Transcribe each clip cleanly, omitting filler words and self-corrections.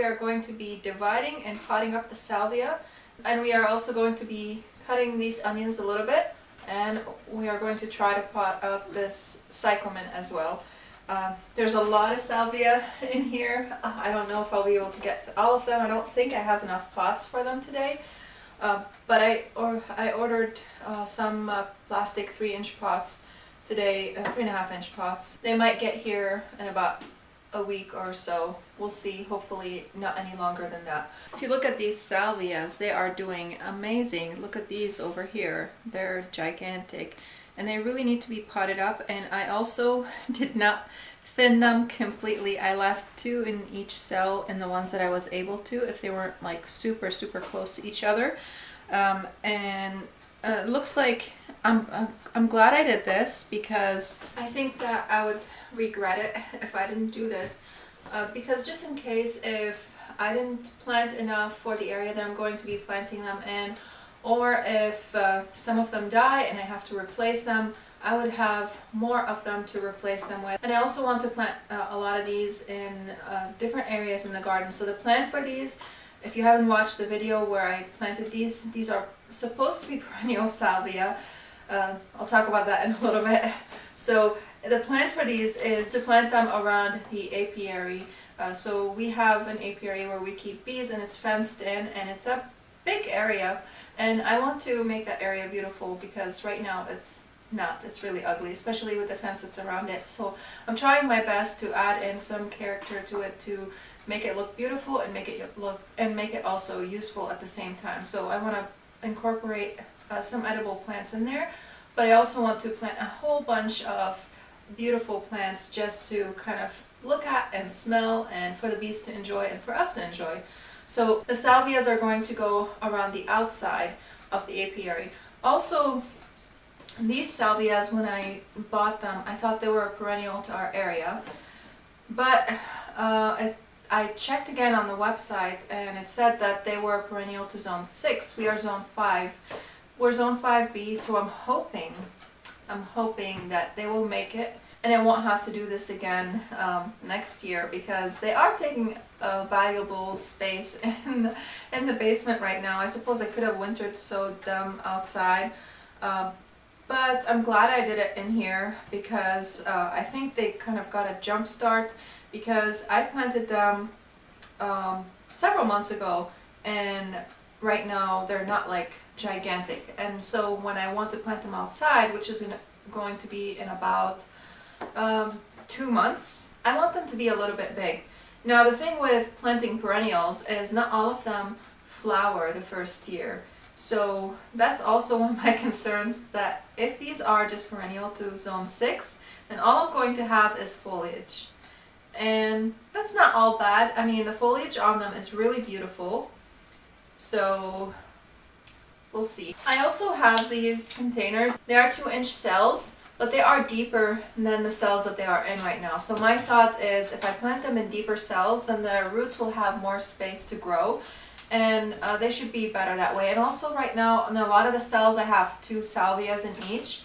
we are going to be dividing and potting up the salvia, and we are also going to be cutting these onions a little bit, and we are going to try to pot up this cyclamen as well. There's a lot of salvia in here. I don't know if I'll be able to get to all of them. I don't think I have enough pots for them today. But I ordered some plastic 3-inch pots today, 3.5-inch pots. They might get here in about a week or so. We'll see, hopefully not any longer than that. If you look at these salvias, they are doing amazing. Look at these over here. They're gigantic and they really need to be potted up. And I also did not thin them completely. I left 2 in each cell in the ones that I was able to, if they weren't like super close to each other. And it looks like I'm glad I did this, because I think that I would regret it if I didn't do this, because just in case if I didn't plant enough for the area that I'm going to be planting them in, or if some of them die and I have to replace them, I would have more of them to replace them with. And I also want to plant a lot of these in different areas in the garden. So the plan for these, if you haven't watched the video where I planted these are supposed to be perennial salvia. I'll talk about that in a little bit. So the plan for these is to plant them around the apiary. So we have an apiary where we keep bees, and it's fenced in, and it's a big area. And I want to make that area beautiful, because right now it's not. It's really ugly, especially with the fence that's around it. So I'm trying my best to add in some character to it to make it look beautiful and make it also useful at the same time. So I want to incorporate some edible plants in there, but I also want to plant a whole bunch of beautiful plants just to kind of look at and smell, and for the bees to enjoy and for us to enjoy. So the salvias are going to go around the outside of the apiary. Also, these salvias, when I bought them, I thought they were a perennial to our area, but I checked again on the website and it said that they were perennial to zone 6. We are zone 5. We're zone 5B, so I'm hoping that they will make it, and I won't have to do this again next year, because they are taking a valuable space in the basement right now. I suppose I could have wintered sowed them outside, but I'm glad I did it in here, because I think they kind of got a jump start, because I planted them several months ago, and right now they're not like gigantic. And so when I want to plant them outside, which is going to be in about 2 months, I want them to be a little bit big. Now the thing with planting perennials is not all of them flower the first year. So that's also one of my concerns, that if these are just perennial to zone 6, then all I'm going to have is foliage. And that's not all bad. I mean, the foliage on them is really beautiful. So we'll see. I also have these containers. They are 2-inch cells, but they are deeper than the cells that they are in right now. So my thought is, if I plant them in deeper cells, then the roots will have more space to grow, and they should be better that way. And also right now, in a lot of the cells, I have 2 salvias in each.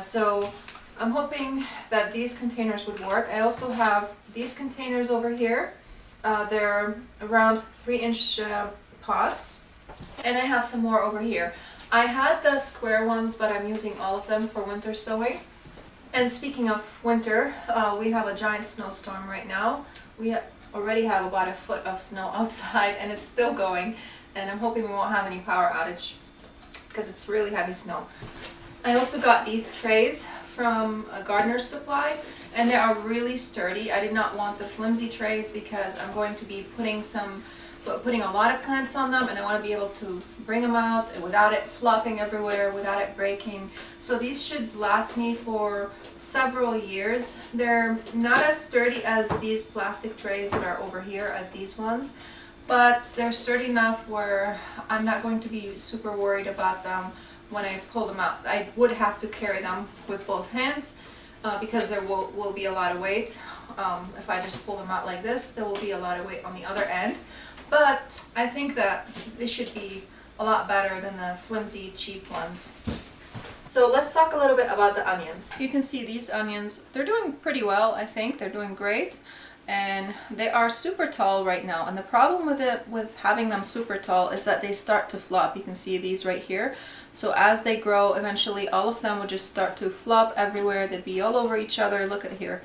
So I'm hoping that these containers would work. I also have these containers over here. They're around 3-inch pots, and I have some more over here. I had the square ones, but I'm using all of them for winter sowing. And speaking of winter, we have a giant snowstorm right now. We already have about a foot of snow outside, and it's still going, and I'm hoping we won't have any power outage, because it's really heavy snow. I also got these trays from a gardener's supply, and they are really sturdy. I did not want the flimsy trays, because I'm going to be putting a lot of plants on them, and I want to be able to bring them out and without it flopping everywhere, without it breaking. So these should last me for several years. They're not as sturdy as these plastic trays that are over here as these ones, but they're sturdy enough where I'm not going to be super worried about them when I pull them out. I would have to carry them with both hands, because there will be a lot of weight. If I just pull them out like this, there will be a lot of weight on the other end. But I think that this should be a lot better than the flimsy, cheap ones. So let's talk a little bit about the onions. You can see these onions, they're doing pretty well, I think. They're doing great. and they are super tall right now. And the problem with having them super tall is that they start to flop. You can see these right here. So as they grow, eventually all of them would just start to flop everywhere. They'd be all over each other. Look at here.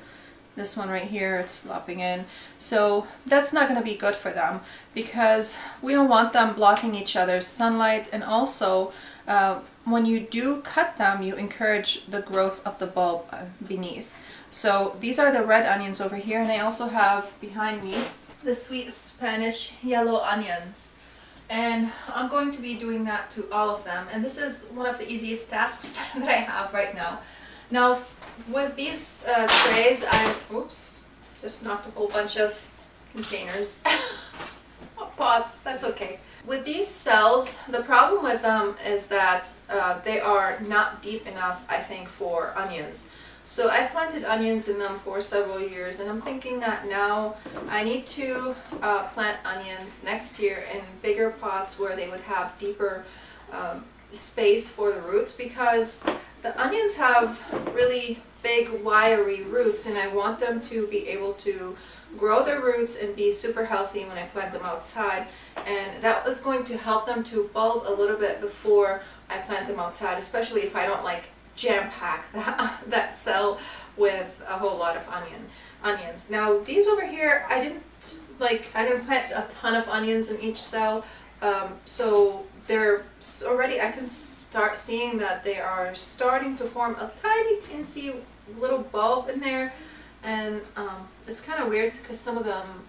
This one right here, it's flopping in. So that's not going to be good for them, because we don't want them blocking each other's sunlight. And also, when you do cut them, you encourage the growth of the bulb beneath. So these are the red onions over here, and I also have behind me the sweet Spanish yellow onions. And I'm going to be doing that to all of them. And this is one of the easiest tasks that I have right now. Now, with these trays, oops, just knocked a whole bunch of containers, pots, that's okay. With these cells, the problem with them is that they are not deep enough, I think, for onions. So I've planted onions in them for several years, and I'm thinking that now I need to plant onions next year in bigger pots where they would have deeper space for the roots, because the onions have really big wiry roots, and I want them to be able to grow their roots and be super healthy when I plant them outside. And that is going to help them to bulb a little bit before I plant them outside, especially if I don't like jam-pack that cell with a whole lot of onions. Now these over here, I didn't plant a ton of onions in each cell, so they're already, I can start seeing that they are starting to form a tiny teensy little bulb in there. And it's kind of weird because some of them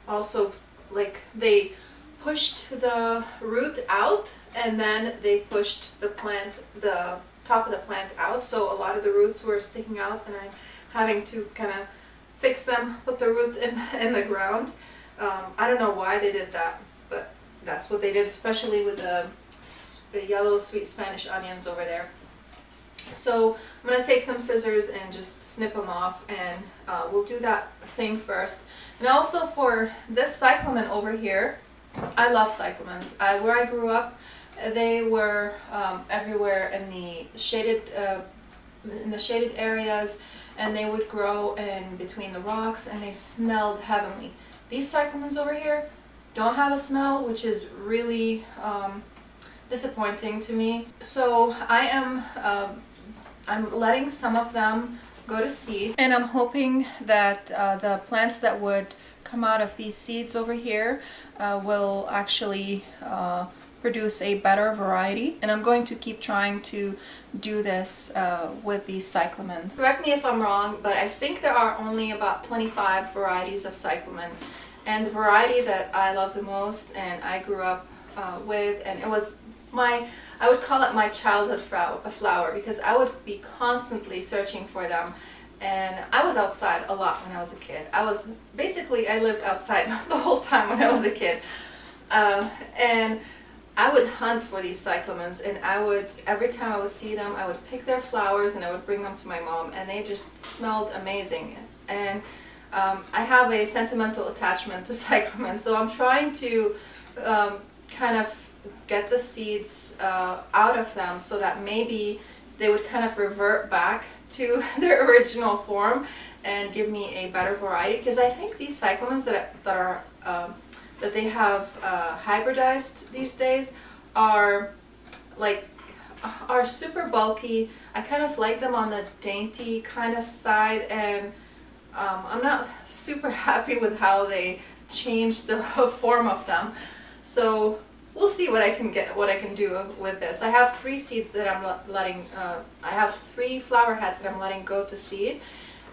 also, like, they pushed the root out and then they pushed the top of the plant out, so a lot of the roots were sticking out, and I'm having to kind of fix them, put the root in the ground. I don't know why they did that, but that's what they did, especially with the yellow sweet Spanish onions over there. So I'm going to take some scissors and just snip them off, and we'll do that thing first. And also for this cyclamen over here, I love cyclamens. Where I grew up, they were everywhere in the shaded areas, and they would grow in between the rocks, and they smelled heavenly. These cyclamens over here don't have a smell, which is really disappointing to me. So I'm letting some of them go to seed, and I'm hoping that the plants that would come out of these seeds over here will actually produce a better variety. And I'm going to keep trying to do this with these cyclamens. Correct me if I'm wrong, but I think there are only about 25 varieties of cyclamen. And the variety that I love the most and I grew up with, and it was I would call it my childhood flower, because I would be constantly searching for them. And I was outside a lot when I was a kid. I lived outside the whole time when I was a kid. And I would hunt for these cyclamens, and every time I would see them, I would pick their flowers and I would bring them to my mom, and they just smelled amazing. And I have a sentimental attachment to cyclamen, so I'm trying to kind of get the seeds out of them so that maybe they would kind of revert back to their original form and give me a better variety. Because I think these cyclamens that they have hybridized these days are super bulky. I kind of like them on the dainty kind of side, and I'm not super happy with how they changed the form of them. So we'll see what I can do with this. I have 3 seeds that I'm letting, I have 3 flower heads that I'm letting go to seed.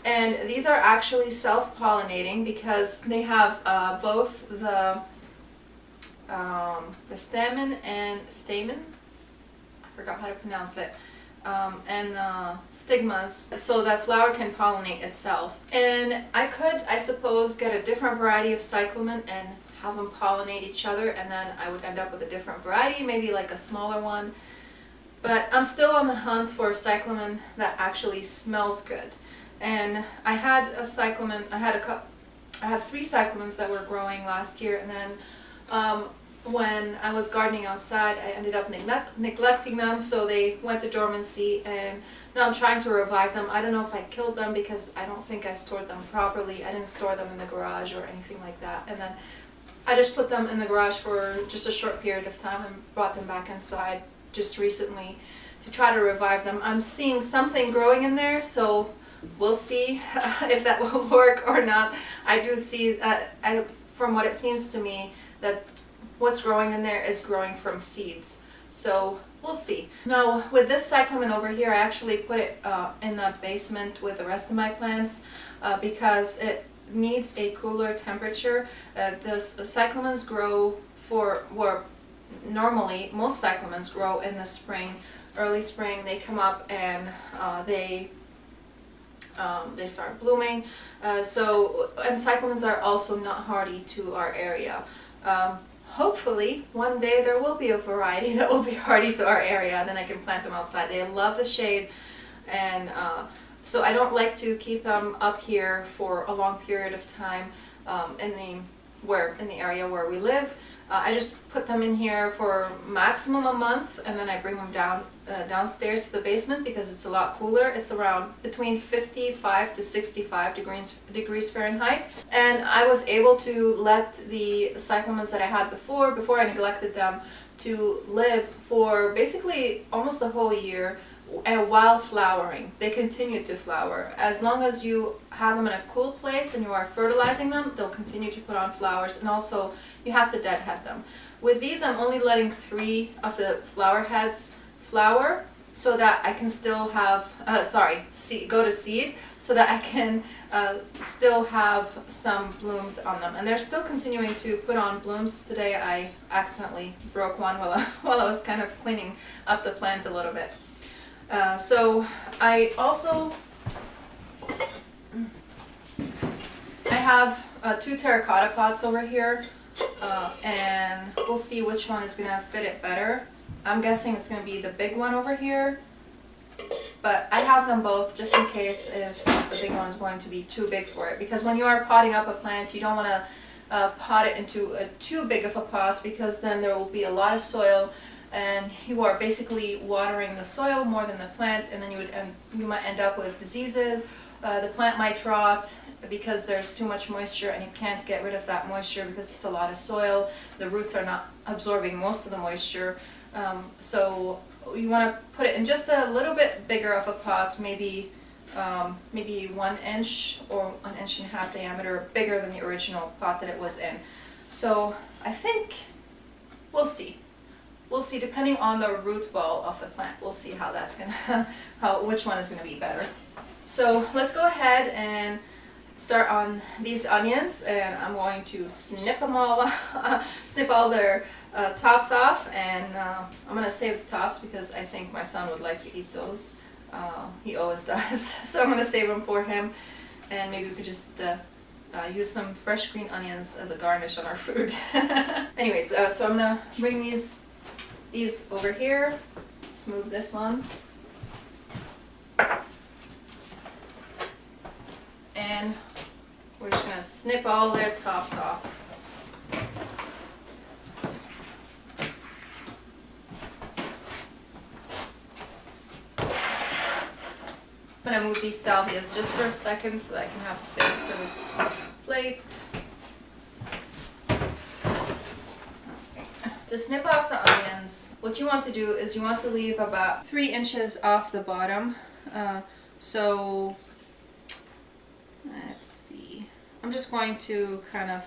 And these are actually self-pollinating because they have both the stamen, I forgot how to pronounce it, and stigmas, so that flower can pollinate itself. And I could, I suppose, get a different variety of cyclamen and have them pollinate each other, and then I would end up with a different variety, maybe like a smaller one. But I'm still on the hunt for a cyclamen that actually smells good. And I had a cyclamen, I had 3 cyclamens that were growing last year, and then when I was gardening outside, I ended up neglecting them, so they went to dormancy, and now I'm trying to revive them. I don't know if I killed them because I don't think I stored them properly. I didn't store them in the garage or anything like that. And then I just put them in the garage for just a short period of time and brought them back inside just recently to try to revive them. I'm seeing something growing in there, so we'll see if that will work or not. I do see that, from what it seems to me, that what's growing in there is growing from seeds. So we'll see. Now with this cyclamen over here, I actually put it in the basement with the rest of my plants because it needs a cooler temperature. The cyclamens grow normally most cyclamens grow in the spring, early spring. They come up and they start blooming. And cyclamens are also not hardy to our area. Hopefully one day there will be a variety that will be hardy to our area, and then I can plant them outside. They love the shade, and so I don't like to keep them up here for a long period of time in the area where we live. I just put them in here for maximum a month, and then I bring them downstairs to the basement because it's a lot cooler. It's around between 55 to 65 degrees Fahrenheit. And I was able to let the cyclamens that I had before I neglected them, to live for basically almost a whole year. And while flowering, they continue to flower. As long as you have them in a cool place and you are fertilizing them, they'll continue to put on flowers. And also, you have to deadhead them. With these, I'm only letting 3 of the flower heads flower so that I can still have, go to seed, so that I can still have some blooms on them. And they're still continuing to put on blooms. Today, I accidentally broke one while I was kind of cleaning up the plant a little bit. So I also have 2 terracotta pots over here, and we'll see which one is gonna fit it better. I'm guessing it's gonna be the big one over here, but I have them both just in case if the big one is going to be too big for it. Because when you are potting up a plant, you don't want to pot it into too big of a pot, because then there will be a lot of soil, and you are basically watering the soil more than the plant, and then you might end up with diseases. The plant might rot because there's too much moisture, and you can't get rid of that moisture because it's a lot of soil. The roots are not absorbing most of the moisture. So you want to put it in just a little bit bigger of a pot, maybe 1 inch or 1.5 inch diameter, bigger than the original pot that it was in. So I think we'll see. We'll see, depending on the root ball of the plant. We'll see how that's gonna, which one is gonna be better. So let's go ahead and start on these onions, and I'm going to snip them all, snip all their tops off, and I'm gonna save the tops because I think my son would like to eat those. He always does. So I'm gonna save them for him, and maybe we could just use some fresh green onions as a garnish on our food. Anyways, so I'm gonna bring these over here. Let's move this one. And we're just gonna snip all their tops off. I'm gonna move these salvias just for a second so that I can have space for this plate. To snip off the onions, what you want to do is you want to leave about 3 inches off the bottom. So let's see. I'm just going to kind of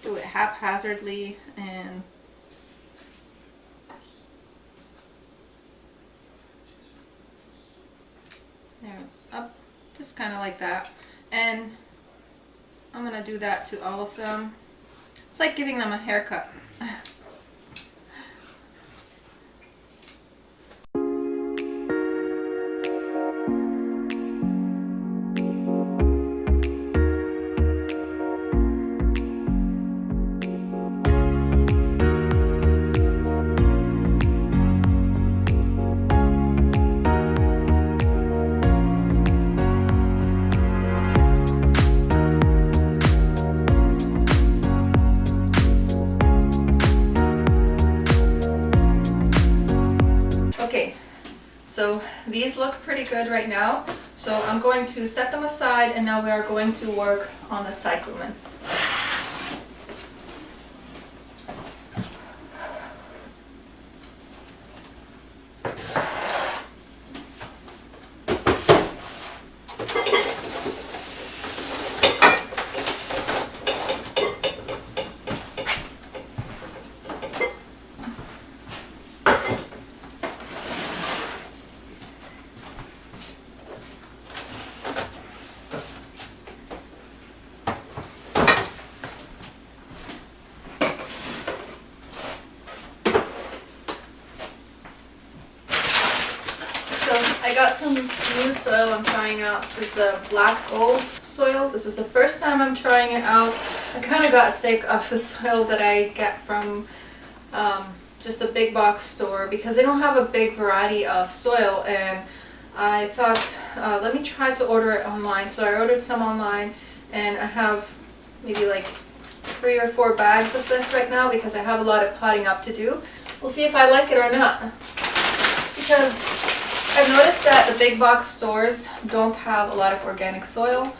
do it haphazardly and there, up, just kind of like that. And I'm gonna do that to all of them. It's like giving them a haircut. so these look pretty good right now. So I'm going to set them aside, and now we are going to work on the cyclamen. I got some new soil I'm trying out. This is the black gold soil. This is the first time I'm trying it out. I kind of got sick of the soil that I get from just a big box store because they don't have a big variety of soil, and I thought let me try to order it online. So I ordered some online, and I have maybe like 3 or 4 bags of this right now because I have a lot of potting up to do. We'll see if I like it or not, because I've noticed that the big box stores don't have a lot of organic soil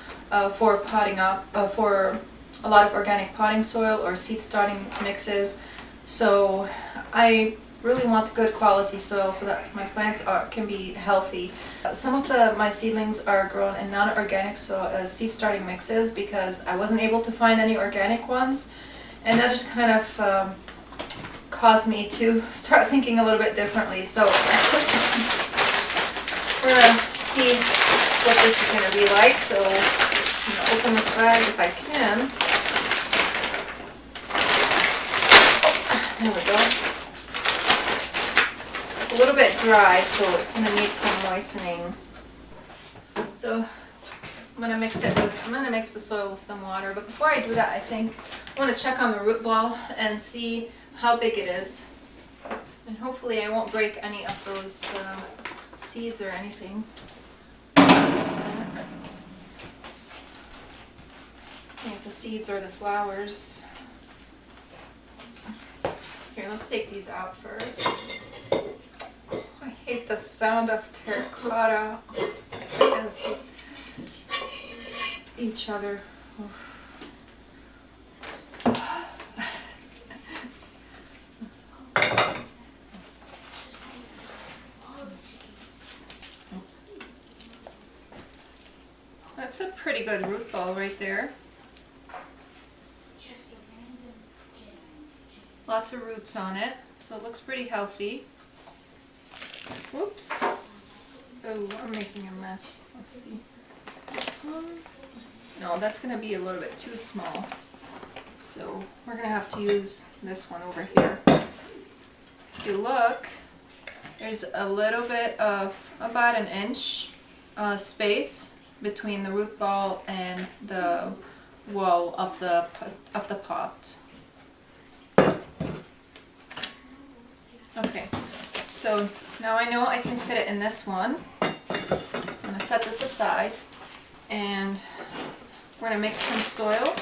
for potting up, for a lot of organic potting soil or seed starting mixes. So I really want good quality soil so that my plants can be healthy. Some of my seedlings are grown in non-organic seed starting mixes because I wasn't able to find any organic ones, and that just kind of caused me to start thinking a little bit differently. So we're gonna see what this is gonna be like. So I'm gonna open this bag if I can. Oh, there we go. It's a little bit dry, so it's gonna need some moistening. So I'm gonna mix the soil with some water. But before I do that, I think I want to check on the root ball and see how big it is. And hopefully I won't break any of those seeds or anything. If the seeds or the flowers. Here, let's take these out first. I hate the sound of terracotta against each other. That's a pretty good root ball right there. Lots of roots on it, so it looks pretty healthy. Whoops. Oh, I'm making a mess. Let's see. This one? No, that's going to be a little bit too small. So we're going to have to use this one over here. If you look, there's a little bit of about an inch space between the root ball and the wall of the pot. Okay, so now I know I can fit it in this one. I'm going to set this aside, and we're going to mix some soil.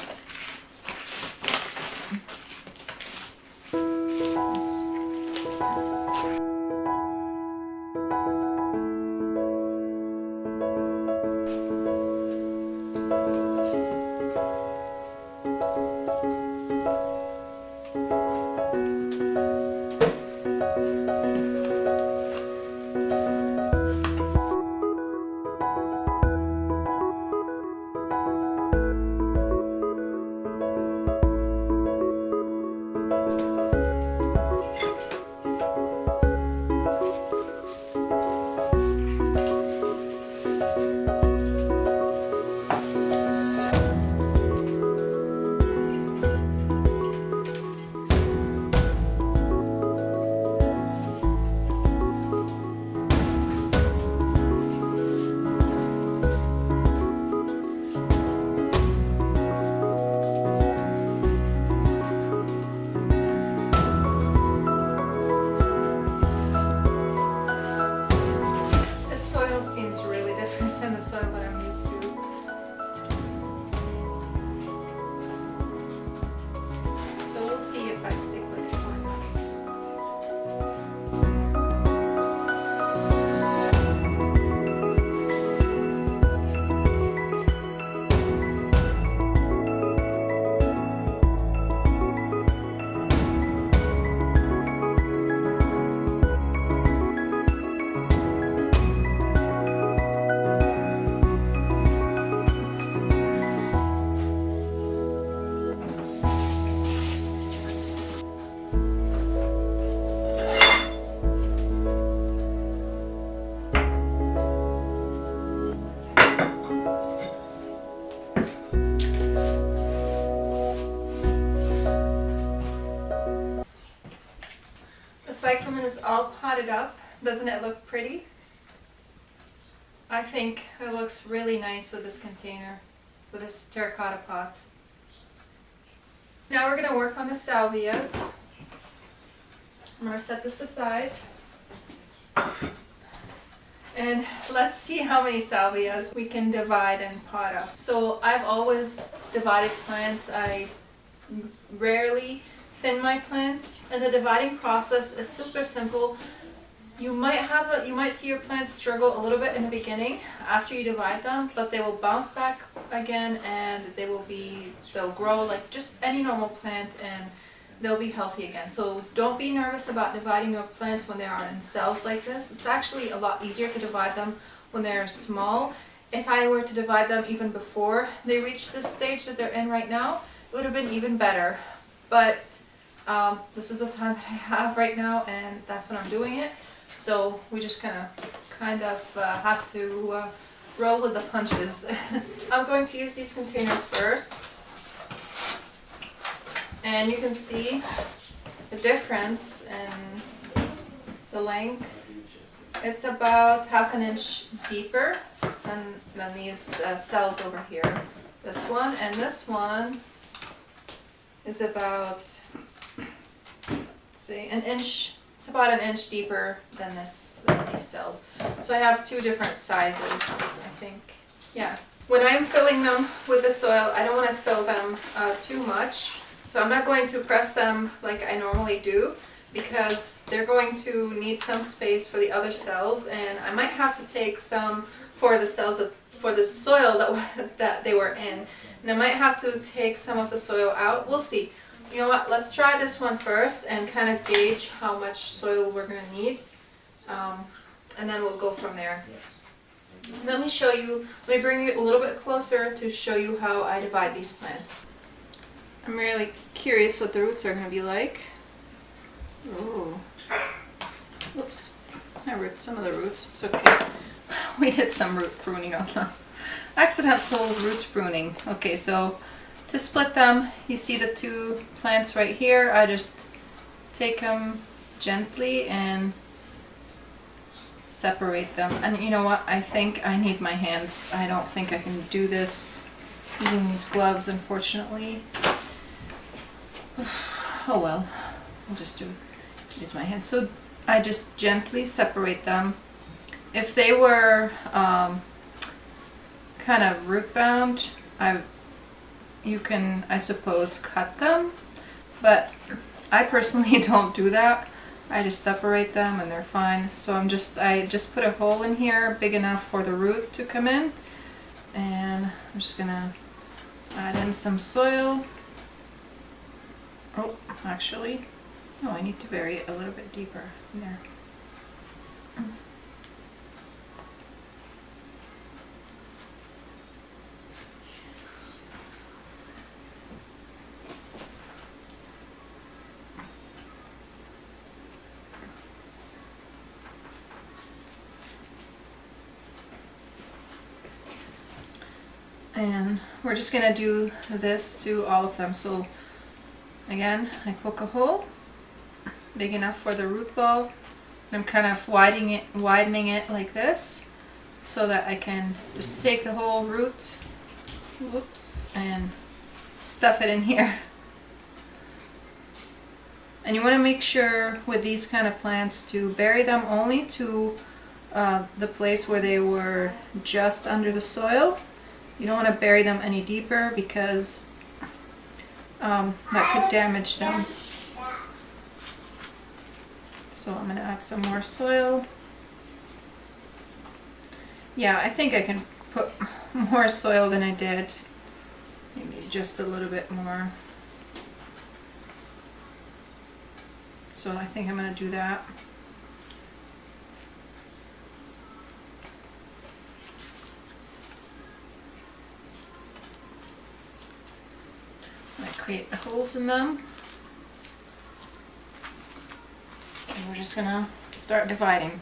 cyclamen is all potted up. Doesn't it look pretty? I think it looks really nice with this container, with this terracotta pot. Now we're going to work on the salvias. I'm going to set this aside. And let's see how many salvias we can divide and pot up. So I've always divided plants. I rarely thin my plants, and the dividing process is super simple. You might see your plants struggle a little bit in the beginning after you divide them, but they will bounce back again, and they'll grow like just any normal plant, and they'll be healthy again. So don't be nervous about dividing your plants when they are in cells like this. It's actually a lot easier to divide them when they're small. If I were to divide them even before they reach this stage that they're in right now, it would have been even better. But this is the time that I have right now, and that's when I'm doing it. So we just kind of have to roll with the punches. I'm going to use these containers first. And you can see the difference in the length. It's about ½ an inch deeper than these cells over here. This one and this one is about, let's see, an inch. It's about an inch deeper than these cells. So I have two different sizes, I think. Yeah. When I'm filling them with the soil, I don't want to fill them too much. So I'm not going to press them like I normally do, because they're going to need some space for the other cells, and I might have to take some for the soil that they were in, and I might have to take some of the soil out. We'll see. You know what? Let's try this one first and kind of gauge how much soil we're going to need, and then we'll go from there. Let me show you. Let me bring it a little bit closer to show you how I divide these plants. I'm really curious what the roots are going to be like. Oh, whoops, I ripped some of the roots. It's okay. We did some root pruning on them. Accidental root pruning. Okay, so to split them, you see the two plants right here. I just take them gently and separate them. And you know what? I think I need my hands. I don't think I can do this using these gloves, unfortunately. Oh well, I'll just use my hands. So I just gently separate them. If they were kind of root bound, you can, I suppose, cut them, but I personally don't do that. I just separate them and they're fine. So I just put a hole in here big enough for the root to come in, and I'm just gonna add in some soil. Oh, actually, no, I need to bury it a little bit deeper in there. And we're just gonna do this to all of them. So again, I poke a hole big enough for the root ball, and I'm kind of widening it like this, so that I can just take the whole root, whoops, and stuff it in here. And you want to make sure with these kind of plants to bury them only to the place where they were just under the soil. You don't want to bury them any deeper, because that could damage them. So I'm going to add some more soil. Yeah, I think I can put more soil than I did. Maybe just a little bit more. So I think I'm going to do that. I create the holes in them. And we're just gonna start dividing.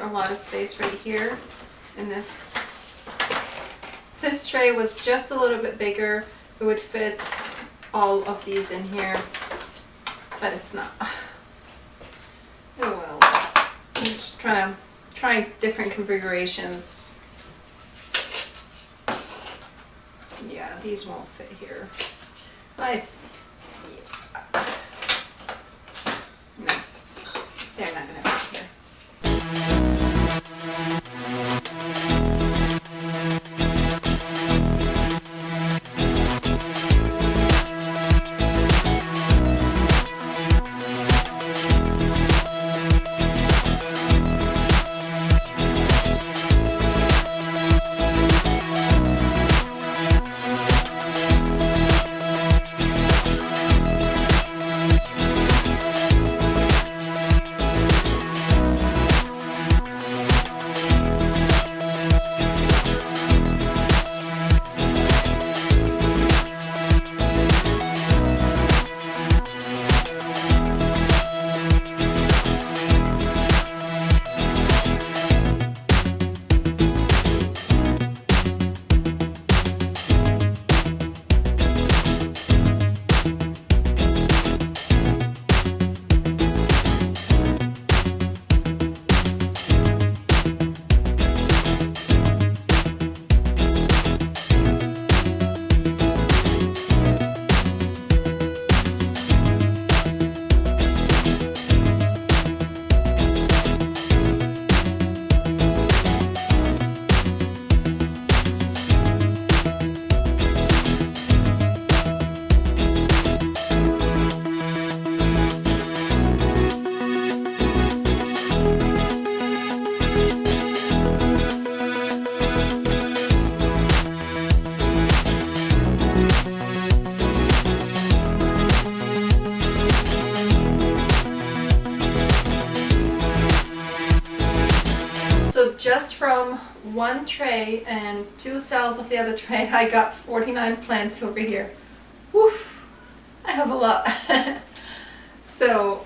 a lot of space right here in this. This tray was just a little bit bigger. It would fit all of these in here, but it's not. Oh well. I'm just trying different configurations. Yeah, these won't fit here. Nice. Yeah. No, they're not gonna fit here. Just from one tray and 2 cells of the other tray, I got 49 plants over here. Woo! I have a lot. So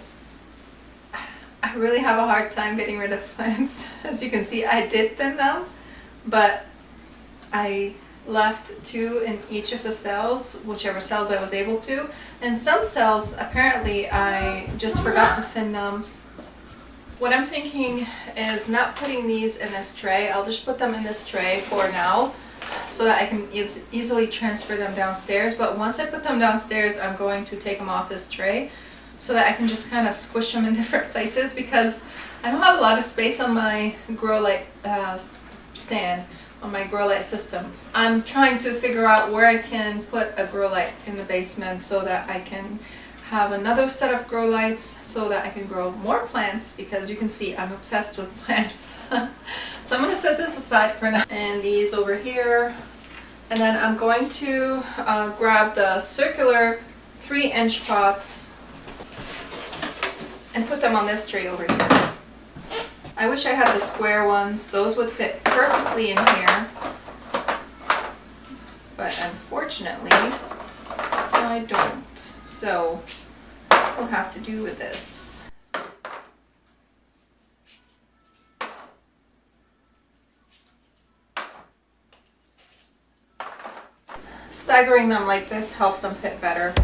I really have a hard time getting rid of plants. As you can see, I did thin them, but I left 2 in each of the cells, whichever cells I was able to. And some cells, apparently, I just forgot to thin them. What I'm thinking is not putting these in this tray. I'll just put them in this tray for now so that I can easily transfer them downstairs. But once I put them downstairs, I'm going to take them off this tray so that I can just kind of squish them in different places, because I don't have a lot of space on my grow light stand, on my grow light system. I'm trying to figure out where I can put a grow light in the basement so that I can have another set of grow lights so that I can grow more plants, because you can see I'm obsessed with plants. So I'm going to set this aside for now. And these over here. And then I'm going to grab the circular 3-inch pots and put them on this tray over here. I wish I had the square ones. Those would fit perfectly in here. But unfortunately, I don't. So we'll have to do with this. Staggering them like this helps them fit better.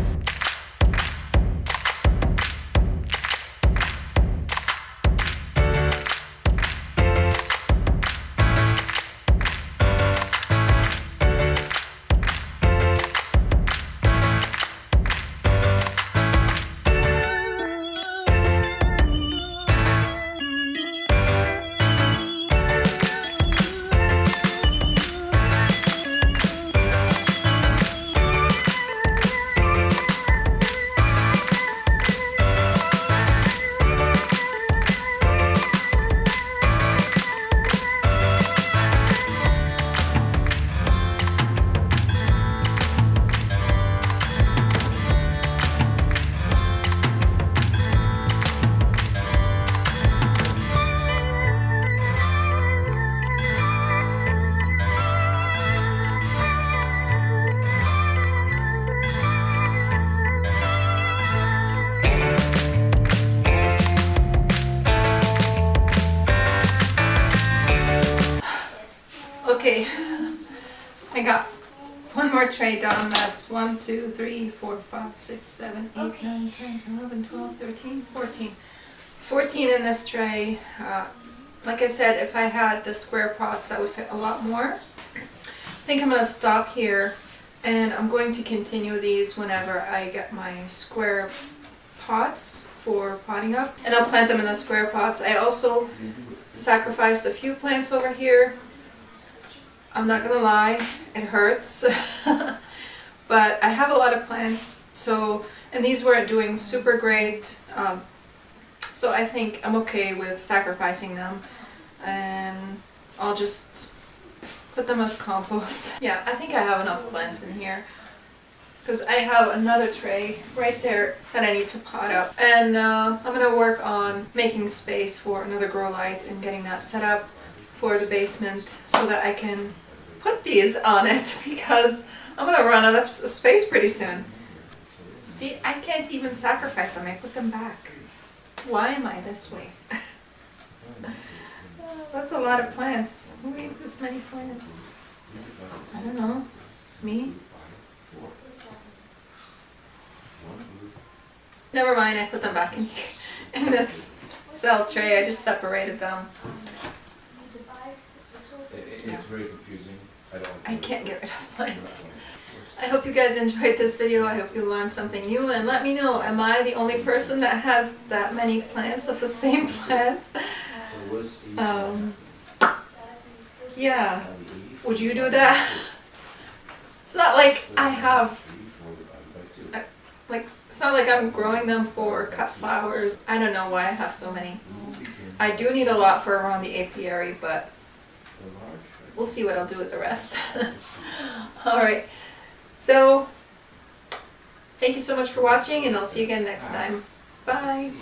Okay, I got one more tray done. That's 1, 2, 3, 4, 5, 6, 7, 8, 9, 10, 11, 12, 13, 14. 14 in this tray. Like I said, if I had the square pots, that would fit a lot more. I think I'm going to stop here, and I'm going to continue these whenever I get my square pots for potting up, and I'll plant them in the square pots. I also sacrificed a few plants over here. I'm not gonna lie, it hurts. But I have a lot of plants, so, and these weren't doing super great, so I think I'm okay with sacrificing them, and I'll just put them as compost. Yeah, I think I have enough plants in here, because I have another tray right there that I need to pot up. And I'm gonna work on making space for another grow light and getting that set up for the basement so that I can put these on it, because I'm gonna run out of space pretty soon. See, I can't even sacrifice them, I put them back. Why am I this way? That's a lot of plants. Who needs this many plants? I don't know. Me? Never mind, I put them back in here. In this cell tray, I just separated them. It's very confusing. I can't get rid of plants. I hope you guys enjoyed this video. I hope you learned something new, and let me know, am I the only person that has that many plants of the same plant? Yeah. Would you do that? It's not like I have, it's not like I'm growing them for cut flowers. I don't know why I have so many. I do need a lot for around the apiary, but we'll see what I'll do with the rest. Alright, so thank you so much for watching, and I'll see you again next time. Bye!